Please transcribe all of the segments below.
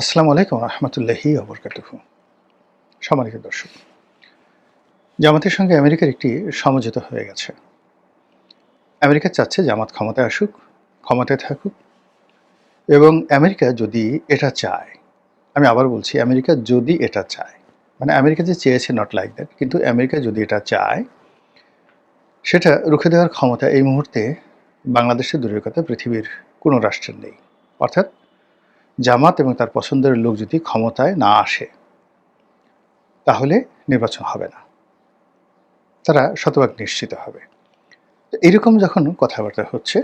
আসসালামু আলাইকুম রহমতুল্লাহি ওবরকাতুহু। সম্মানিত দর্শক, জামাতের সঙ্গে আমেরিকার একটি সমঝোতা হয়ে গেছে। আমেরিকা চাচ্ছে জামাত ক্ষমতায় আসুক, ক্ষমতায় থাকুক, এবং আমেরিকা যদি এটা চায়, আমি আবার বলছি, আমেরিকা যদি এটা চায়, মানে আমেরিকা যে চেয়েছে নট লাইক দ্যাট, কিন্তু আমেরিকা যদি এটা চায়, সেটা রুখে দেওয়ার ক্ষমতা এই মুহূর্তে বাংলাদেশের দূরের কথা পৃথিবীর কোনো রাষ্ট্রের নেই। অর্থাৎ জামাত এবং তার পছন্দের লোক যদি ক্ষমতায় না আসে, তাহলে নির্বাচন হবে না, তারা শতভাগ নিশ্চিত হবে। এরকম যখন কথাবার্তা হচ্ছে,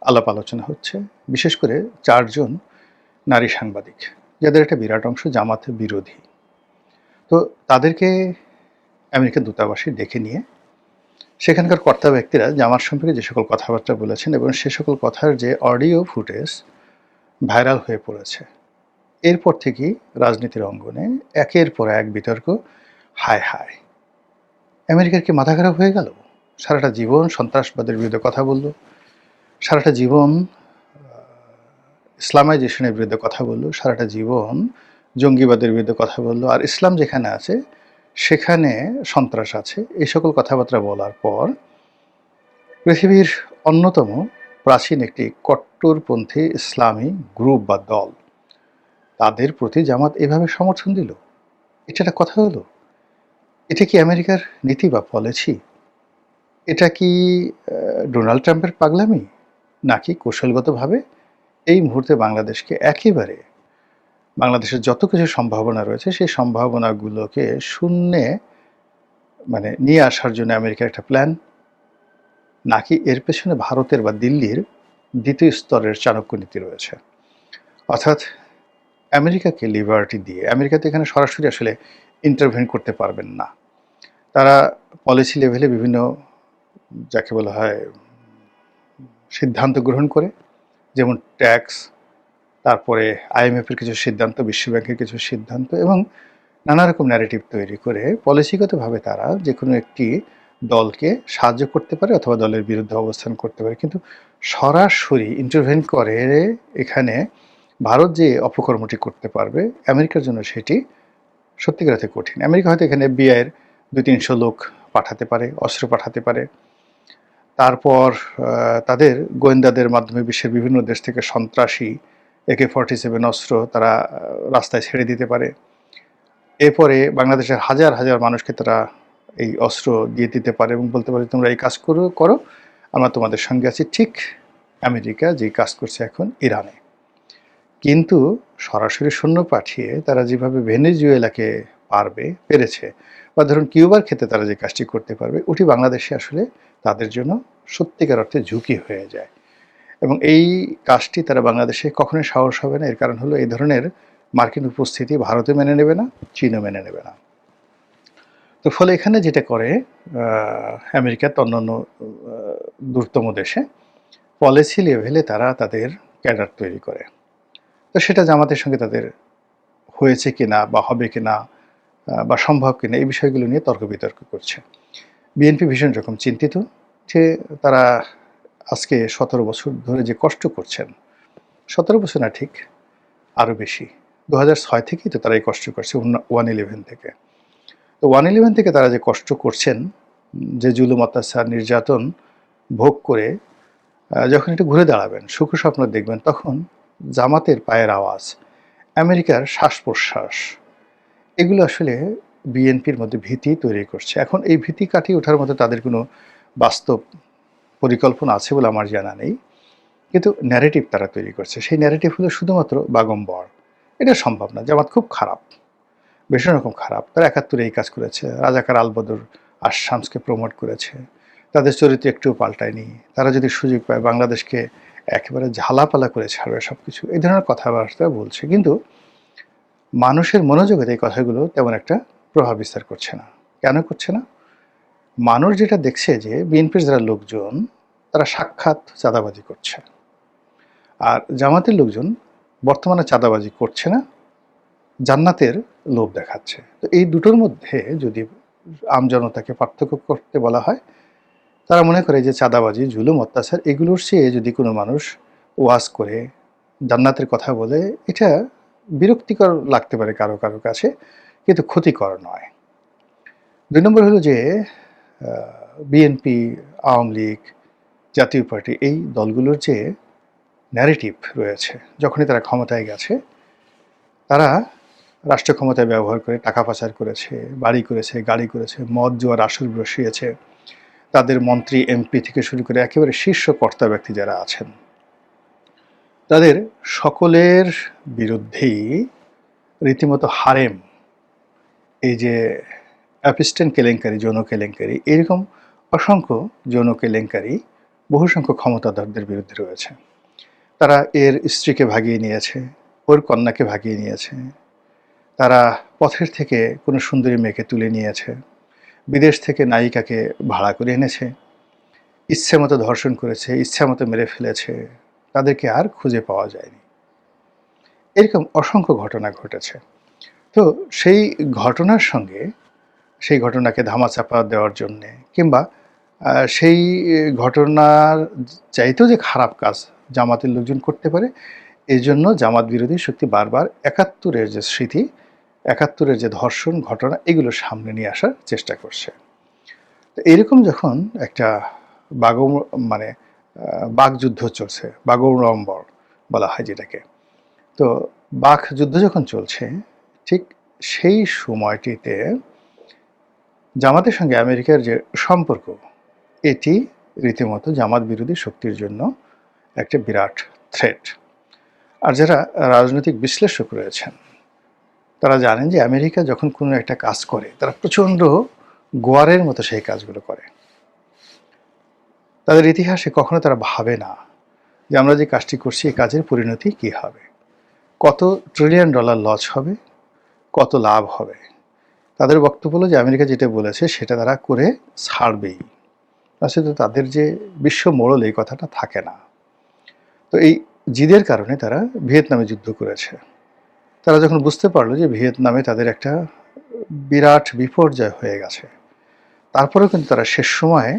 আলাপ আলোচনা হচ্ছে, বিশেষ করে ৪ জন নারী সাংবাদিক, যাদের একটা বিরাট অংশ জামাত বিরোধী, তো তাদেরকে আমেরিকার দূতাবাসে ডেকে নিয়ে সেখানকার কর্তা ব্যক্তিরা জামাত সম্পর্কে যে সকল কথাবার্তা বলেছেন এবং সে সকল কথার যে অডিও ফুটেজ ভাইরাল হয়ে পড়েছে, এরপর থেকেই রাজনীতির অঙ্গনে একের পর এক বিতর্ক। হায় হায়, আমেরিকার কি মাথা খারাপ হয়ে গেল? সারাটা জীবন সন্ত্রাসবাদের বিরুদ্ধে কথা বলল, সারাটা জীবন ইসলামাইজেশনের বিরুদ্ধে কথা বলল, সারাটা জীবন জঙ্গিবাদের বিরুদ্ধে কথা বলল, আর ইসলাম যেখানে আছে সেখানে সন্ত্রাস আছে, এই সকল কথাবার্তা বলার পর পৃথিবীর অন্যতম প্রাচীন একটি কট্টরপন্থী ইসলামী গ্রুপ বা দল, তাদের প্রতি জামাত এভাবে সমর্থন দিল। এটা একটা কথা হলো? এটা কি আমেরিকার নীতি বা পলিসি? এটা কি ডোনাল্ড ট্রাম্পের পাগলামি, নাকি কৌশলগতভাবে এই মুহূর্তে বাংলাদেশকে একেবারে, বাংলাদেশের যত কিছু সম্ভাবনা রয়েছে সেই সম্ভাবনাগুলোকে শূন্যে মানে নিয়ে আসার জন্য আমেরিকার একটা প্ল্যান, নাকি এর পেছনে ভারতের বা দিল্লির দ্বিতীয় স্তরের চাণক্য নীতি রয়েছে? অর্থাৎ আমেরিকাকে লিবার্টি দিয়ে, আমেরিকা তো এখানে সরাসরি আসলে ইন্টারভেন করতে পারবেন না। তারা পলিসি লেভেলে বিভিন্ন, যাকে বলা হয়, সিদ্ধান্ত গ্রহণ করে, যেমন ট্যাক্স, তারপরে আইএমএফের কিছু সিদ্ধান্ত, বিশ্বব্যাংকের কিছু সিদ্ধান্ত, এবং নানা রকম ন্যারেটিভ তৈরি করে পলিসিগতভাবে তারা যে কোনো একটি দলকে সাহায্য করতে পারে অথবা দলের বিরুদ্ধে অবস্থান করতে পারে। কিন্তু সরাসরি ইন্টারভেন করে এখানে ভারত যে অপকর্মটি করতে পারবে, আমেরিকার জন্য সেটি সত্যিকার অর্থে কঠিন। আমেরিকা হয়তো এখানে এফবিআইয়ের ২-৩০০ লোক পাঠাতে পারে, অস্ত্র পাঠাতে পারে, তারপর তাদের গোয়েন্দাদের মাধ্যমে বিশ্বের বিভিন্ন দেশ থেকে সন্ত্রাসী AK-47 অস্ত্র তারা রাস্তায় ছেড়ে দিতে পারে। এরপরে বাংলাদেশের হাজার হাজার মানুষকে তারা এই অস্ত্র দিয়ে দিতে পারে এবং বলতে পারে, তোমরা এই কাজ করো, আমরা তোমাদের সঙ্গে আছি। ঠিক আমেরিকা যে কাজ করছে এখন ইরানে। কিন্তু সরাসরি সৈন্য পাঠিয়ে তারা যেভাবে ভেনেজুয়েলাকে পেরেছে, বা ধরুন কিউবার ক্ষেত্রে তারা যে কাজটি করতে পারবে, ওটি বাংলাদেশে আসলে তাদের জন্য সত্যিকার অর্থে ঝুঁকি হয়ে যায়। এবং এই কাজটি তারা বাংলাদেশে কখনোই সাহস হবে না। এর কারণ হলো, এই ধরনের মার্কিন উপস্থিতি ভারতে মেনে নেবে না, চীনও মেনে নেবে না। তো ফলে এখানে যেটা করে আমেরিকার অন্যান্য দূরতম দেশে পলিসি লেভেলে তারা তাদের ক্যাডার তৈরি করে। তো সেটা জামাতের সঙ্গে তাদের হয়েছে কিনা বা হবে কিনা বা সম্ভব কিনা, এই বিষয়গুলো নিয়ে তর্ক বিতর্ক করছে। বিএনপি ভীষণ রকম চিন্তিত যে তারা আজকে ১৭ বছর ধরে যে কষ্ট করছেন, ১৭ বছর না, ঠিক আরও বেশি, ২০০৬ থেকেই তো তারা এই কষ্ট করছে, 1/11 থেকে। তো 1/11 থেকে তারা যে কষ্ট করছেন, যে জুলুম, অত্যাচার, নির্যাতন ভোগ করে যখন একটু ঘুরে দাঁড়াবেন, সুখ স্বপ্ন দেখবেন, তখন জামাতের পায়ের আওয়াজ, আমেরিকার শ্বাস প্রশ্বাস, এগুলো আসলে বিএনপির মধ্যে ভীতি তৈরি করছে। এখন এই ভীতি কাটিয়ে ওঠার মতো তাদের কোনো বাস্তব পরিকল্পনা আছে বলে আমার জানা নেই, কিন্তু ন্যারেটিভ তারা তৈরি করছে। সেই ন্যারেটিভ হলো শুধুমাত্র বাগম্বর। এটা সম্ভব না, জামাত খুব খারাপ, ভীষণ রকম খারাপ। তারা ৭১-এ এই কাজ করেছে, রাজাকার আলবদর আশামসকে প্রমোট করেছে, তাদের চরিত্র একটুও পাল্টায়নি। তারা যদি সুযোগ পায় বাংলাদেশকে একেবারে ঝালাপালা করে ছাড়বে সব কিছু, এই ধরনের কথাবার্তা বলছে। কিন্তু মানুষের মনোযোগে এই কথাগুলো তেমন একটা প্রভাব বিস্তার করছে না। কেন করছে না? মানুষ যেটা দেখছে যে বিএনপির যারা লোকজন, তারা সাক্ষাৎ চাঁদাবাজি করছে, আর জামাতের লোকজন বর্তমানে চাঁদাবাজি করছে না, জান্নাতের লোভ দেখাচ্ছে। তো এই দুটোর মধ্যে যদি আমজনতাকে পার্থক্য করতে বলা হয়, তারা মনে করে যে চাঁদাবাজি, জুলুম, অত্যাচার, এগুলোর চেয়ে যদি কোনো মানুষ ওয়াজ করে জান্নাতের কথা বলে, এটা বিরক্তিকর লাগতে পারে কারো কারো কাছে, কিন্তু ক্ষতিকর নয়। ২ নম্বর হলো যে বিএনপি, আওয়ামী লীগ, জাতীয় পার্টি এই দলগুলোর যে ন্যারেটিভ রয়েছে, যখনই তারা ক্ষমতায় গেছে, তারা রাষ্ট্র ক্ষমতায় ব্যবহার করে টাকা পাচার করেছে, বাড়ি করেছে, গাড়ি করেছে, মদ জুয়ার আসর বসিয়েছে। তাদের মন্ত্রী, এমপি থেকে শুরু করে একেবারে শীর্ষ কর্তা ব্যক্তি যারা আছেন, তাদের সকলের বিরুদ্ধেই রীতিমতো হারেম, এই যে অ্যাপিস্টেন কেলেঙ্কারি, যৌন কেলেঙ্কারি, এরকম অসংখ্য যৌন কেলেঙ্কারি বহু সংখ্যক ক্ষমতাধরদের বিরুদ্ধে রয়েছে। তারা এর স্ত্রীকে ভাগিয়ে নিয়েছে, ওর কন্যাকে ভাগিয়ে নিয়েছে, তারা পথের থেকে কোনো সুন্দরী মেয়েকে তুলে নিয়েছে, বিদেশ থেকে নায়িকাকে ভাড়া করে এনেছে, ইচ্ছে মতো ধর্ষণ করেছে, ইচ্ছা মতো মেরে ফেলেছে, তাদেরকে আর খুঁজে পাওয়া যায়নি। এরকম অসংখ্য ঘটনা ঘটেছে। তো সেই ঘটনার সঙ্গে, সেই ঘটনাকে ধামাচাপা দেওয়ার জন্যে, কিংবা সেই ঘটনার চাইতেও যে খারাপ কাজ জামাতের লোকজন করতে পারে, এই জন্য জামাত বিরোধী শক্তি বারবার ৭১-এর যে স্মৃতি, ৭১-এর যে ধর্ষণ ঘটনা, এগুলো সামনে নিয়ে আসার চেষ্টা করছে। তো এইরকম যখন একটা মানে বাকযুদ্ধ চলছে, বাগড়ম্বর বলা হয় যেটাকে, তো বাকযুদ্ধ যখন চলছে, ঠিক সেই সময়টিতে জামাতের সঙ্গে আমেরিকার যে সম্পর্ক, এটি রীতিমতো জামাত বিরোধী শক্তির জন্য একটা বিরাট থ্রেট। আর যারা রাজনৈতিক বিশ্লেষক রয়েছেন, তারা জানেন যে আমেরিকা যখন কোনো একটা কাজ করে, তারা প্রচণ্ড গোয়ারের মতো সেই কাজগুলো করে। তাদের ইতিহাসে কখনো তারা ভাবে না যে আমরা যে কাজটি করছি, এই কাজের পরিণতি কী হবে, কত $ট্রিলিয়ন লস হবে, কত লাভ হবে। তাদের বক্তব্য হলো যে আমেরিকা যেটা বলেছে সেটা তারা করে ছাড়বেই। আসলে তাদের যে বিশ্ব মোড়ল, এই কথাটা থাকে না। তো এই জিদের কারণে তারা ভিয়েতনামে যুদ্ধ করেছে। তারা যখন বুঝতে পারলো যে ভিয়েতনামে তাদের একটা বিরাট বিপর্যয় হয়ে গেছে, তারপরেও কিন্তু তারা শেষ সময়ে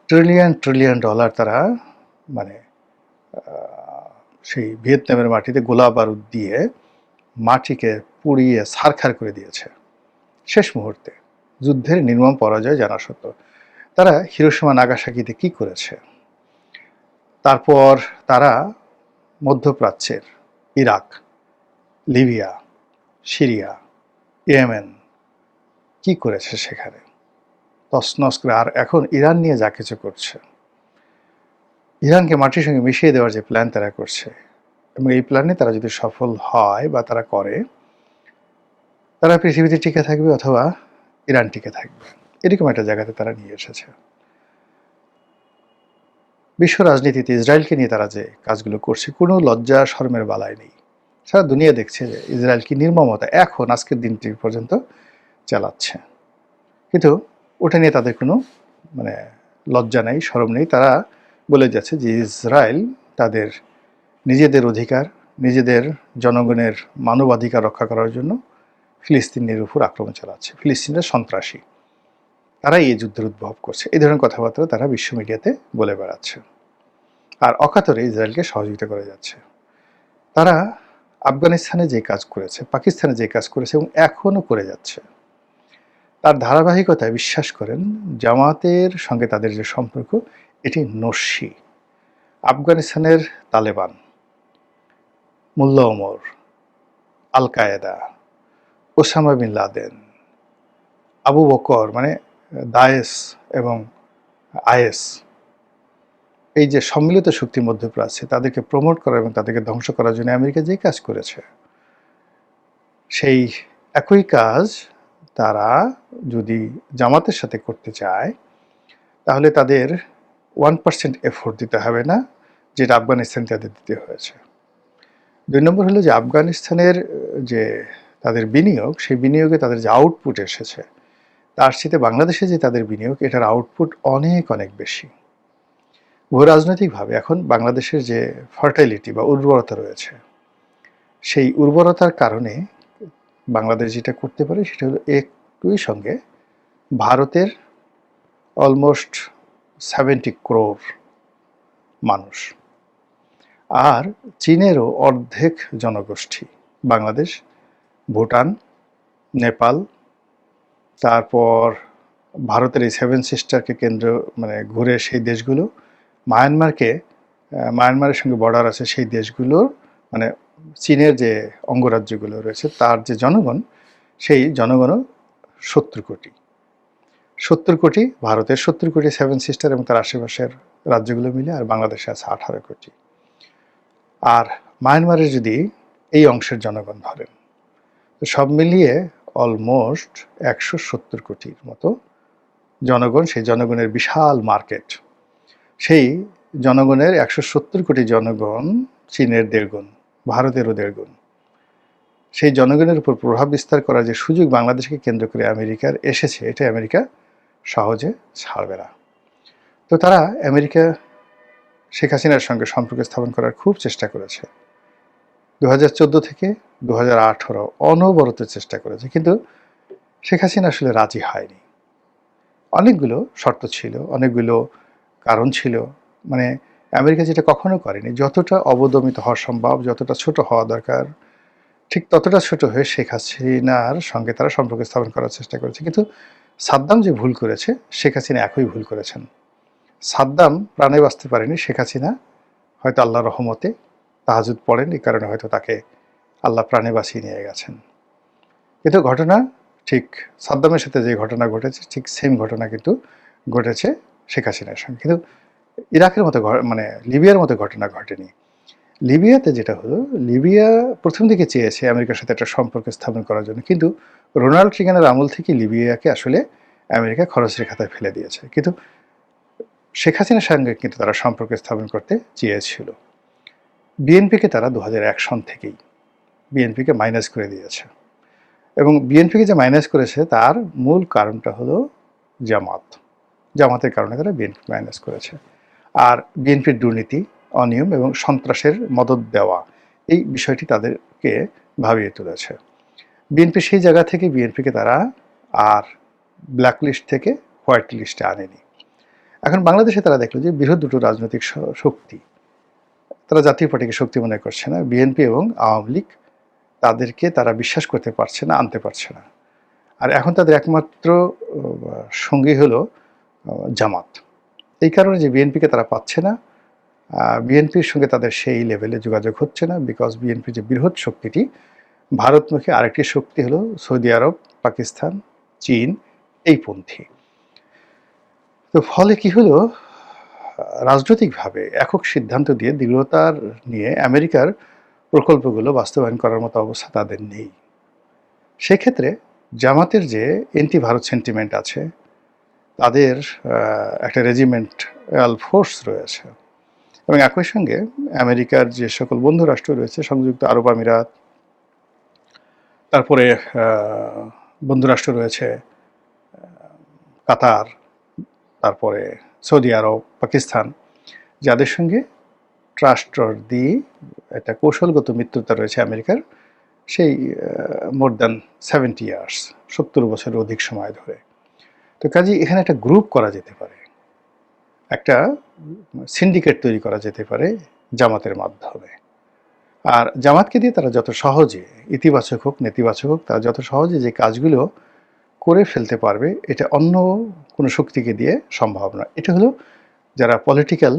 $ট্রিলিয়ন তারা মানে সেই ভিয়েতনামের মাটিতে গোলা বারুদ দিয়ে মাটিকে পুড়িয়ে ছারখার করে দিয়েছে শেষ মুহূর্তে, যুদ্ধের নির্মম পরাজয় জানা সত্ত্বেও। তারা হিরোশিমা নাগাসাকিতে কি করেছে, তারপর তারা মধ্যপ্রাচ্যের ইরাক, লিবিয়া, সিরিয়া, ইয়েমেন কি করেছে সেখানে তছনছ করে। আর এখন ইরান নিয়ে যা কিছু করছে, ইরানকে মাটির সঙ্গে মিশিয়ে দেওয়ার যে প্ল্যান তারা করছে, এবং এই প্ল্যানে তারা যদি সফল হয় বা তারা করে, তারা পৃথিবীতে টিকে থাকবে অথবা ইরান টিকে থাকবে, এরকম একটা জায়গাতে তারা নিয়ে এসেছে। বিশ্ব রাজনীতিতে ইসরায়েলকে নিয়ে তারা যে কাজগুলো করছে, কোনো লজ্জা শরমের বালাই নেই। সারা দুনিয়া দেখছে যে ইসরায়েল কি নির্মমতা এখন আজকের দিনটি পর্যন্ত চালাচ্ছে, কিন্তু ওটা নিয়ে তাদের কোনো মানে লজ্জা নেই, শরম নেই। তারা বলে যাচ্ছে যে ইসরায়েল তাদের নিজেদের অধিকার, নিজেদের জনগণের মানবাধিকার রক্ষা করার জন্য ফিলিস্তিনের উপর আক্রমণ চালাচ্ছে, ফিলিস্তিনের সন্ত্রাসী, তারাই এই যুদ্ধের উদ্ভব করছে। এই ধরনের কথাবার্তা তারা বিশ্ব মিডিয়াতে বলে বেড়াচ্ছে, আর অকাতরে ইসরায়েলকে সহযোগিতা করে যাচ্ছে। তারা আফগানিস্তানে যে কাজ করেছে, পাকিস্তানে যে কাজ করেছে এবং এখনও করে যাচ্ছে, তার ধারাবাহিকতায় বিশ্বাস করেন জামাতের সঙ্গে তাদের যে সম্পর্ক, এটি নস্যি। আফগানিস্তানের Taliban, Mullah Omar, Al Qaeda, Osama bin Laden, Abu Bakr মানে দায়েশ এবং আইএস, এই যে সম্মিলিত শক্তি মধ্যপ্রাচ্যে তাদেরকে প্রমোট করা এবং তাদেরকে ধ্বংস করার জন্য আমেরিকা যে কাজ করেছে, সেই একই কাজ তারা যদি জামাতের সাথে করতে চায়, তাহলে তাদের 1% এফোর্ট দিতে হবে না, যেটা আফগানিস্তান তাদের দিতে হয়েছে। ২ নম্বর হলো যে আফগানিস্তানের যে তাদের বিনিয়োগ, সেই বিনিয়োগে তাদের যে আউটপুট এসেছে, তার সাথে বাংলাদেশে যে তাদের বিনিয়োগ, এটার আউটপুট অনেক অনেক বেশি। ভূ রাজনৈতিকভাবে এখন বাংলাদেশের যে ফার্টাইলিটি বা উর্বরতা রয়েছে, সেই উর্বরতার কারণে বাংলাদেশ যেটা করতে পারে সেটা হলো একই সঙ্গে ভারতের অলমোস্ট 70 crore মানুষ, আর চীনেরও অর্ধেক জনগোষ্ঠী বাংলাদেশ, ভুটান, নেপাল, তারপর ভারতের এই সেভেন সিস্টারকে কেন্দ্র মানে ঘুরে সেই দেশগুলো, মায়ানমারের সঙ্গে বর্ডার আছে সেই দেশগুলোর মানে চীনের যে অঙ্গরাজ্যগুলো রয়েছে তার যে জনগণ, সেই জনগণও 70 কোটি। 70 কোটি ভারতের, 70 কোটি সেভেন সিস্টার এবং তার আশেপাশের রাজ্যগুলো মিলে, আর বাংলাদেশে আছে 18 কোটি। আর মায়ানমারে যদি এই অংশের জনগণ ধরেন, তো সব মিলিয়ে অলমোস্ট 170 কোটির মতো জনগণ, সেই জনগণের বিশাল মার্কেট। সেই জনগণের 170 কোটি জনগণ চীনের 1.5 গুণ, ভারতেরও 1.5 গুণ। সেই জনগণের উপর প্রভাব বিস্তার করার যে সুযোগ বাংলাদেশকে কেন্দ্র করে আমেরিকার এসেছে, এটা আমেরিকা সহজে ছাড়বে না। তো তারা আমেরিকা শেখ হাসিনার সঙ্গে সম্পর্ক স্থাপন করার খুব চেষ্টা করেছে। 2014 থেকে 2018 অনবরত চেষ্টা করেছে, কিন্তু শেখ হাসিনা আসলে রাজি হয়নি। অনেকগুলো শর্ত ছিল, অনেকগুলো কারণ ছিল। মানে আমেরিকা যেটা কখনো করেনি, যতটা অবদমিত হওয়া সম্ভব, যতটা ছোট হওয়া দরকার, ঠিক ততটা ছোট হয়ে শেখ হাসিনার সঙ্গে তারা সম্পর্ক স্থাপন করার চেষ্টা করেছে। কিন্তু সাদ্দাম যে ভুল করেছে, শেখ হাসিনা একই ভুল করেছেন। সাদ্দাম প্রাণে বাঁচতে পারেনি, শেখ হাসিনা হয়তো আল্লাহর রহমতে তাহাজুদ পড়েন, এই কারণে হয়তো তাকে আল্লাহ প্রাণে বাঁচিয়ে নিয়ে গেছেন। কিন্তু ঘটনা ঠিক সাদ্দামের সাথে যে ঘটনা ঘটেছে, ঠিক সেম ঘটনা কিন্তু ঘটেছে শেখ হাসিনার সঙ্গে। কিন্তু ইরাকের মতো মানে লিবিয়ার মতো ঘটনা ঘটেনি। লিবিয়াতে যেটা হলো, লিবিয়া প্রথম দিকে চেয়েছে আমেরিকার সাথে একটা সম্পর্ক স্থাপন করার জন্য, কিন্তু রোনাল্ড রিগানের আমল থেকে লিবিয়াকে আসলে আমেরিকা খরচের খাতায় ফেলে দিয়েছে। কিন্তু শেখ হাসিনার সঙ্গে কিন্তু তারা সম্পর্ক স্থাপন করতে চেয়েছিল। বিএনপিকে তারা 2001 সন থেকেই বিএনপিকে মাইনাস করে দিয়েছে, এবং বিএনপিকে যে মাইনাস করেছে তার মূল কারণটা হলো জামাতের কারণে তারা বিএনপি মাইনাস করেছে। আর বিএনপির দুর্নীতি, অনিয়ম এবং সন্ত্রাসের মদদ দেওয়া, এই বিষয়টি তাদেরকে ভাবিয়ে তুলেছে। বিএনপি সেই জায়গা থেকে বিএনপিকে তারা আর ব্ল্যাক লিস্ট থেকে হোয়াইট লিস্টে আনেনি। এখন বাংলাদেশে তারা দেখলো যে বৃহৎ দুটো রাজনৈতিক শক্তি, তারা জাতীয় পার্টিকে শক্তি মনে করছে না, বিএনপি এবং আওয়ামী লীগ, তাদেরকে তারা বিশ্বাস করতে পারছে না, আনতে পারছে না। আর এখন তাদের একমাত্র সঙ্গী হলো জামাত। এই কারণে যে বিএনপিকে তারা পাচ্ছে না, বিএনপির সঙ্গে তাদের সেই লেভেলে যোগাযোগ হচ্ছে না, বিকজ বিএনপি যে বৃহৎ শক্তিটি, ভারতমুখী আরেকটি শক্তি হলো সৌদি আরব, পাকিস্তান, চীন, এই পন্থী। তো ফলে কি হলো, রাজনৈতিকভাবে একক সিদ্ধান্ত দিয়ে দৃঢ়তার নিয়ে আমেরিকার প্রকল্পগুলো বাস্তবায়ন করার মতো অবস্থা তাদের নেই। সেক্ষেত্রে জামাতের যে এন্টি ভারত সেন্টিমেন্ট আছে, তাদের একটা রেজিমেন্টাল ফোর্স রয়েছে, এবং একই সঙ্গে আমেরিকার যে সকল বন্ধু রাষ্ট্র রয়েছে, সংযুক্ত আরব আমিরাত, তারপরে বন্ধু রাষ্ট্র রয়েছে কাতার, তারপরে সৌদি আরব, পাকিস্তান, যাদের সঙ্গে ট্রাস্ট দিয়ে একটা কৌশলগত মিত্রতা রয়েছে আমেরিকার, সেই মোর দ্যান 70 ইয়ার্স, 70 বছরের অধিক সময় ধরে। তো কাজেই এখানে একটা গ্রুপ করা যেতে পারে, একটা সিন্ডিকেট তৈরি করা যেতে পারে জামাতের মাধ্যমে। আর জামাতকে দিয়ে তারা যত সহজে, ইতিবাচক হোক নেতিবাচক হোক, তারা যত সহজে যে কাজগুলো করে ফেলতে পারবে, এটা অন্য কোনো শক্তিকে দিয়ে সম্ভব না। এটা হলো যারা পলিটিক্যাল,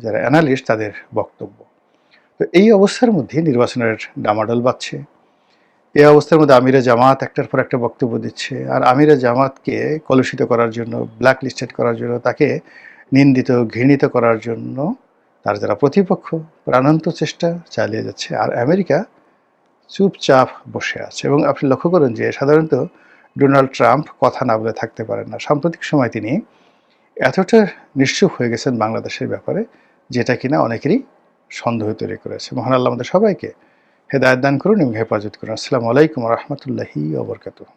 যারা অ্যানালিস্ট, তাদের বক্তব্য। তো এই অবস্থার মধ্যে নির্বাচনের ডামাডোল বাজছে। এই অবস্থার মধ্যে আমিরে জামাত একটার পর একটা বক্তব্য দিচ্ছে, আর আমিরে জামাতকে কলুষিত করার জন্য, ব্ল্যাক লিস্টেড করার জন্য, তাকে নিন্দিত, ঘৃণিত করার জন্য তার যারা প্রতিপক্ষ প্রাণান্ত চেষ্টা চালিয়ে যাচ্ছে। আর আমেরিকা চুপচাপ বসে আছে। এবং আপনি লক্ষ্য করুন যে সাধারণত ডোনাল্ড ট্রাম্প কথা না বলে থাকতে পারেন না। সাম্প্রতিক সময় তিনি এতটা নিশ্চুপ হয়ে গেছেন বাংলাদেশের ব্যাপারে, যেটা কিনা অনেকেরই সন্দেহ তৈরি করেছে। মহান আল্লাহ আমাদের সবাইকে হেদায়েত দান করুন এবং হেফাজত করুন। আসসালামু আলাইকুম ওয়া রাহমাতুল্লাহি ওয়া বারাকাতুহু।